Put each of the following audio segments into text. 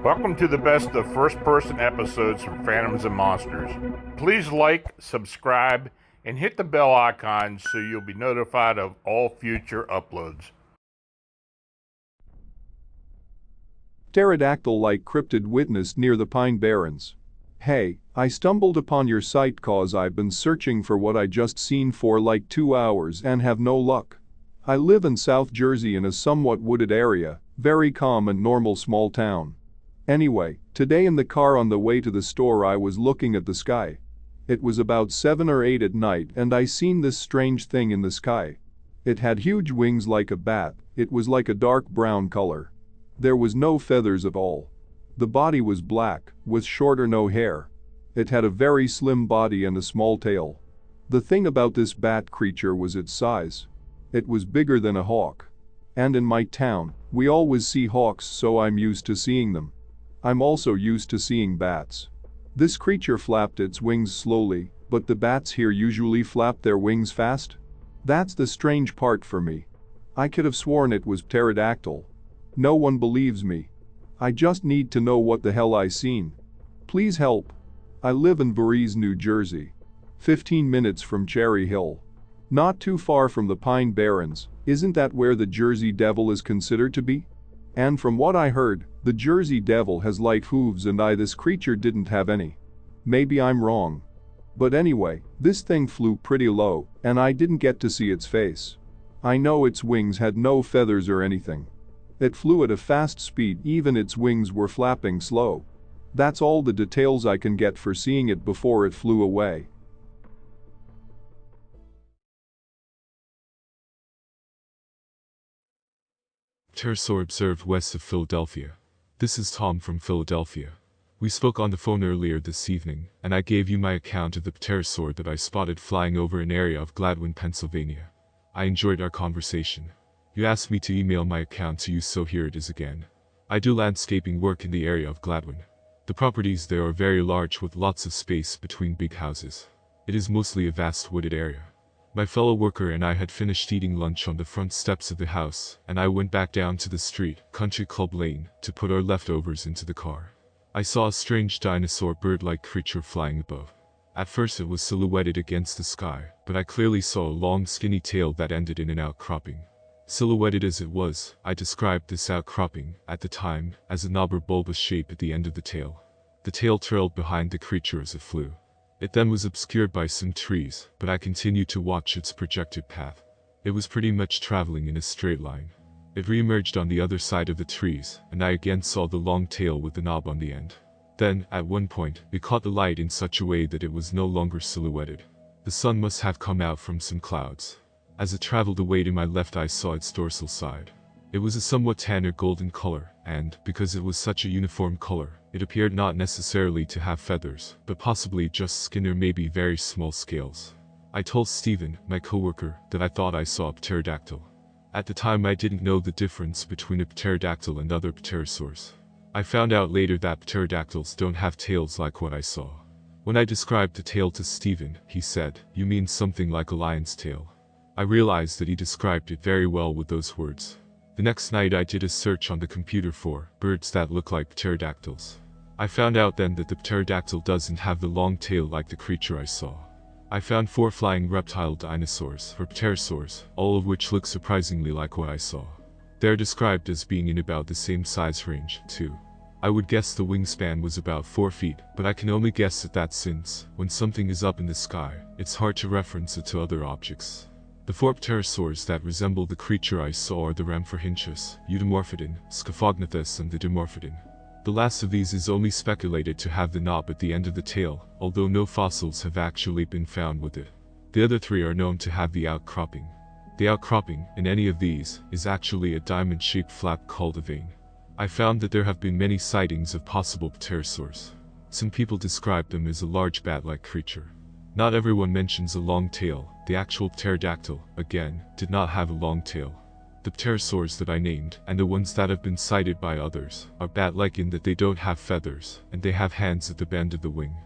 Welcome to the best of first-person episodes from Phantoms and Monsters. Please like, subscribe, and hit the bell icon so you'll be notified of all future uploads. Pterodactyl-like cryptid witnessed near the Pine Barrens. Hey, I stumbled upon your site cause I've been searching for what I just seen for like 2 hours and have no luck. I live in South Jersey in a somewhat wooded area, very calm and normal small town. Anyway, today in the car on the way to the store I was looking at the sky. It was about 7 or 8 at night and I seen this strange thing in the sky. It had huge wings like a bat, it was like a dark brown color. There was no feathers at all. The body was black, with short or no hair. It had a very slim body and a small tail. The thing about this bat creature was its size. It was bigger than a hawk. And in my town, we always see hawks, so I'm used to seeing them. I'm also used to seeing bats. This creature flapped its wings slowly, but the bats here usually flap their wings fast. That's the strange part for me. I could have sworn it was pterodactyl. No one believes me. I just need to know what the hell I seen. Please help. I live in Barrens, New Jersey. 15 minutes from Cherry Hill. Not too far from the Pine Barrens. Isn't that where the Jersey Devil is considered to be? And from what I heard, the Jersey Devil has light hooves and this creature didn't have any. Maybe I'm wrong. But anyway, this thing flew pretty low, and I didn't get to see its face. I know its wings had no feathers or anything. It flew at a fast speed, even its wings were flapping slow. That's all the details I can get for seeing it before it flew away. Pterosaur observed west of Philadelphia. This is Tom from Philadelphia. We spoke on the phone earlier this evening, and I gave you my account of the pterosaur that I spotted flying over an area of Gladwin, Pennsylvania. I enjoyed our conversation. You asked me to email my account to you, so here it is again. I do landscaping work in the area of Gladwin. The properties there are very large with lots of space between big houses. It is mostly a vast wooded area. My fellow worker and I had finished eating lunch on the front steps of the house, and I went back down to the street, Country Club Lane, to put our leftovers into the car. I saw a strange dinosaur bird-like creature flying above. At first it was silhouetted against the sky, but I clearly saw a long skinny tail that ended in an outcropping. Silhouetted as it was, I described this outcropping, at the time, as a knob or bulbous shape at the end of the tail. The tail trailed behind the creature as it flew. It then was obscured by some trees, but I continued to watch its projected path. It was pretty much traveling in a straight line. It re-emerged on the other side of the trees, and I again saw the long tail with the knob on the end. Then, at one point, it caught the light in such a way that it was no longer silhouetted. The sun must have come out from some clouds. As it traveled away to my left, I saw its dorsal side. It was a somewhat tan or golden color, and, because it was such a uniform color, it appeared not necessarily to have feathers, but possibly just skin or maybe very small scales. I told Stephen, my coworker, that I thought I saw a pterodactyl. At the time I didn't know the difference between a pterodactyl and other pterosaurs. I found out later that pterodactyls don't have tails like what I saw. When I described the tail to Stephen, he said, "You mean something like a lion's tail." I realized that he described it very well with those words. The next night I did a search on the computer for birds that look like pterodactyls. I found out then that the pterodactyl doesn't have the long tail like the creature I saw. I found 4 flying reptile dinosaurs, or pterosaurs, all of which look surprisingly like what I saw. They're described as being in about the same size range, too. I would guess the wingspan was about 4 feet, but I can only guess at that since, when something is up in the sky, it's hard to reference it to other objects. The 4 pterosaurs that resemble the creature I saw are the Ramphorhynchus, Eudomorphodon, Scophognathus and the Dimorphodon. The last of these is only speculated to have the knob at the end of the tail, although no fossils have actually been found with it. The other 3 are known to have the outcropping. The outcropping, in any of these, is actually a diamond-shaped flap called a vein. I found that there have been many sightings of possible pterosaurs. Some people describe them as a large bat-like creature. Not everyone mentions a long tail. The actual pterodactyl, again, did not have a long tail. The pterosaurs that I named, and the ones that have been cited by others, are bat-like in that they don't have feathers, and they have hands at the bend of the wing.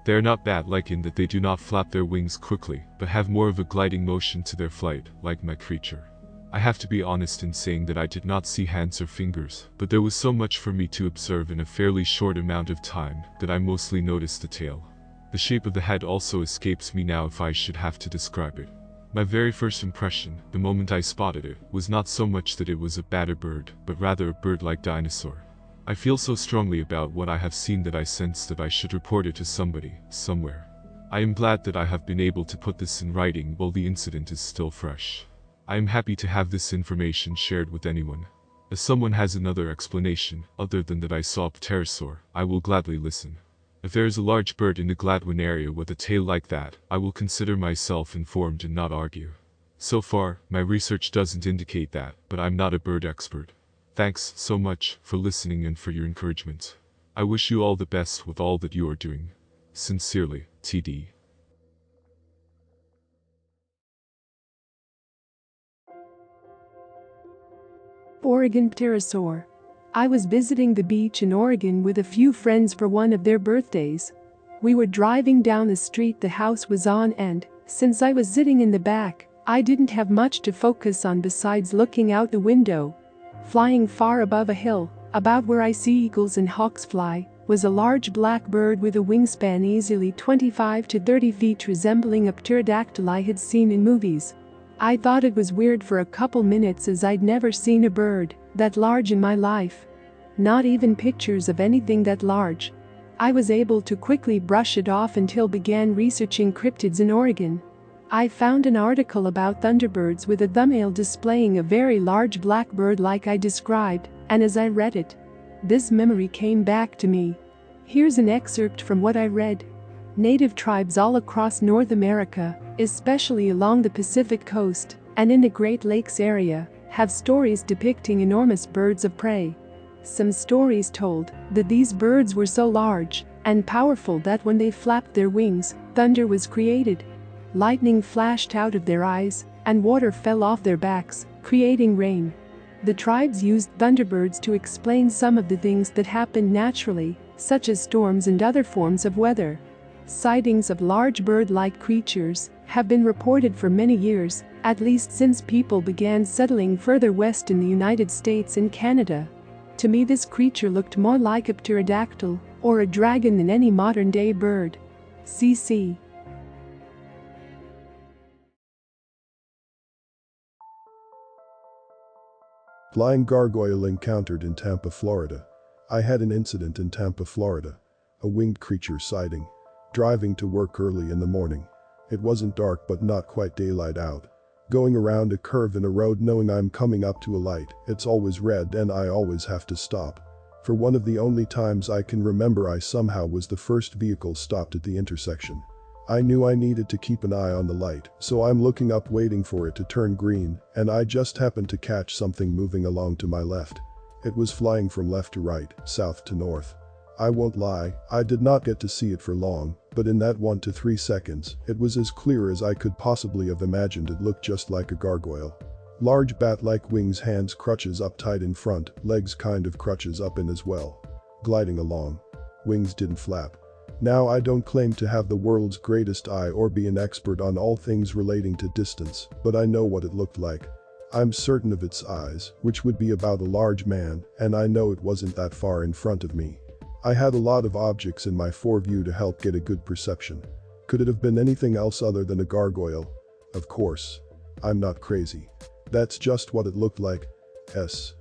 They are not bat-like in that they do not flap their wings quickly, but have more of a gliding motion to their flight, like my creature. I have to be honest in saying that I did not see hands or fingers, but there was so much for me to observe in a fairly short amount of time that I mostly noticed the tail. The shape of the head also escapes me now if I should have to describe it. My very first impression, the moment I spotted it, was not so much that it was a bat or bird, but rather a bird-like dinosaur. I feel so strongly about what I have seen that I sense that I should report it to somebody, somewhere. I am glad that I have been able to put this in writing while the incident is still fresh. I am happy to have this information shared with anyone. If someone has another explanation, other than that I saw a pterosaur, I will gladly listen. If there is a large bird in the Gladwin area with a tail like that, I will consider myself informed and not argue. So far, my research doesn't indicate that, but I'm not a bird expert. Thanks so much for listening and for your encouragement. I wish you all the best with all that you are doing. Sincerely, TD. Oregon Pterosaur. I was visiting the beach in Oregon with a few friends for one of their birthdays. We were driving down the street the house was on and, since I was sitting in the back, I didn't have much to focus on besides looking out the window. Flying far above a hill, about where I see eagles and hawks fly, was a large black bird with a wingspan easily 25 to 30 feet resembling a pterodactyl I had seen in movies. I thought it was weird for a couple minutes as I'd never seen a bird that large in my life. Not even pictures of anything that large. I was able to quickly brush it off until began researching cryptids in Oregon. I found an article about Thunderbirds with a thumbnail displaying a very large black bird like I described, and as I read it, this memory came back to me. Here's an excerpt from what I read. Native tribes all across North America, especially along the Pacific coast and in the Great Lakes area, have stories depicting enormous birds of prey. Some stories told that these birds were so large and powerful that when they flapped their wings, thunder was created. Lightning flashed out of their eyes, and water fell off their backs, creating rain. The tribes used thunderbirds to explain some of the things that happened naturally, such as storms and other forms of weather. Sightings of large bird-like creatures have been reported for many years, at least since people began settling further west in the United States and Canada. To me, this creature looked more like a pterodactyl or a dragon than any modern-day bird. CC. Flying gargoyle encountered in Tampa, Florida. I had an incident in Tampa, Florida. A winged creature sighting. Driving to work early in the morning. It wasn't dark but not quite daylight out. Going around a curve in a road knowing I'm coming up to a light, it's always red and I always have to stop. For one of the only times I can remember I somehow was the first vehicle stopped at the intersection. I knew I needed to keep an eye on the light, so I'm looking up waiting for it to turn green, and I just happened to catch something moving along to my left. It was flying from left to right, south to north. I won't lie, I did not get to see it for long, but in that 1 to 3 seconds, it was as clear as I could possibly have imagined. It looked just like a gargoyle. Large bat-like wings, hands crutches up tight in front, legs kind of crutches up in as well. Gliding along. Wings didn't flap. Now I don't claim to have the world's greatest eye or be an expert on all things relating to distance, but I know what it looked like. I'm certain of its eyes, which would be about a large man, and I know it wasn't that far in front of me. I had a lot of objects in my foreview to help get a good perception. Could it have been anything else other than a gargoyle? Of course. I'm not crazy. That's just what it looked like. S.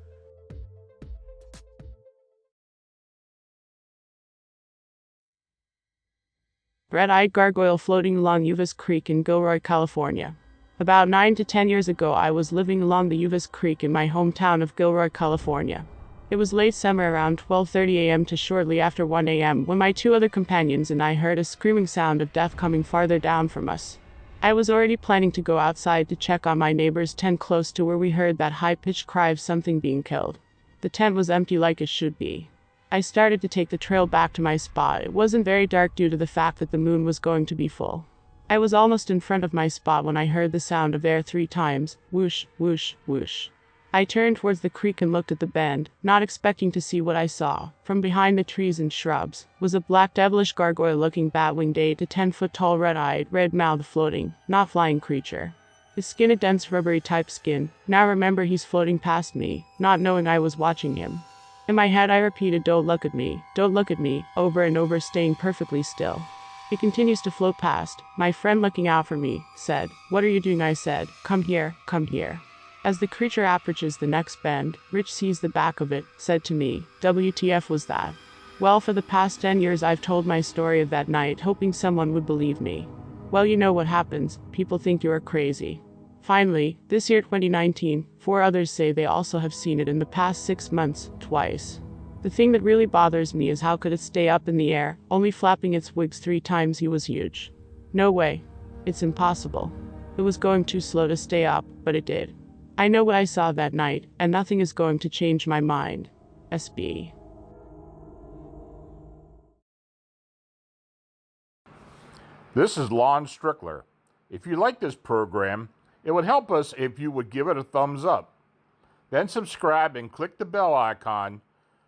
Red-eyed gargoyle floating along Uvas Creek in Gilroy, California. About 9 to 10 years ago, I was living along the Uvas Creek in my hometown of Gilroy, California. It was late summer, around 12:30 a.m. to shortly after 1 a.m. when my two other companions and I heard a screaming sound of death coming farther down from us. I was already planning to go outside to check on my neighbor's tent close to where we heard that high-pitched cry of something being killed. The tent was empty like it should be. I started to take the trail back to my spot. It wasn't very dark due to the fact that the moon was going to be full. I was almost in front of my spot when I heard the sound of air 3 times, whoosh, whoosh, whoosh. I turned towards the creek and looked at the bend, not expecting to see what I saw. From behind the trees and shrubs was a black devilish gargoyle-looking bat-winged 8 to 10 foot tall red-eyed, red-mouthed floating, not flying creature. His skin a dense rubbery type skin. Now remember he's floating past me, not knowing I was watching him. In my head I repeated, don't look at me, over and over, staying perfectly still. He continues to float past. My friend, looking out for me, said, "What are you doing?" I said, come here, come here." As the creature approaches the next bend, Rich sees the back of it, said to me, "WTF was that?" Well, for the past 10 years I've told my story of that night, hoping someone would believe me. Well, you know what happens, people think you are crazy. Finally, this year 2019, 4 others say they also have seen it in the past 6 months, twice. The thing that really bothers me is how could it stay up in the air, only flapping its wings 3 times. He was huge. No way. It's impossible. It was going too slow to stay up, but it did. I know what I saw that night, and nothing is going to change my mind. SB. This is Lon Strickler. If you like this program, it would help us if you would give it a thumbs up. Then subscribe and click the bell icon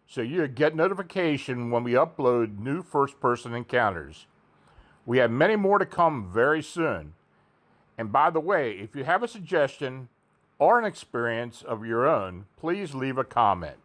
so you get notification when we upload new first-person encounters. We have many more to come very soon. And by the way, if you have a suggestion or an experience of your own, please leave a comment.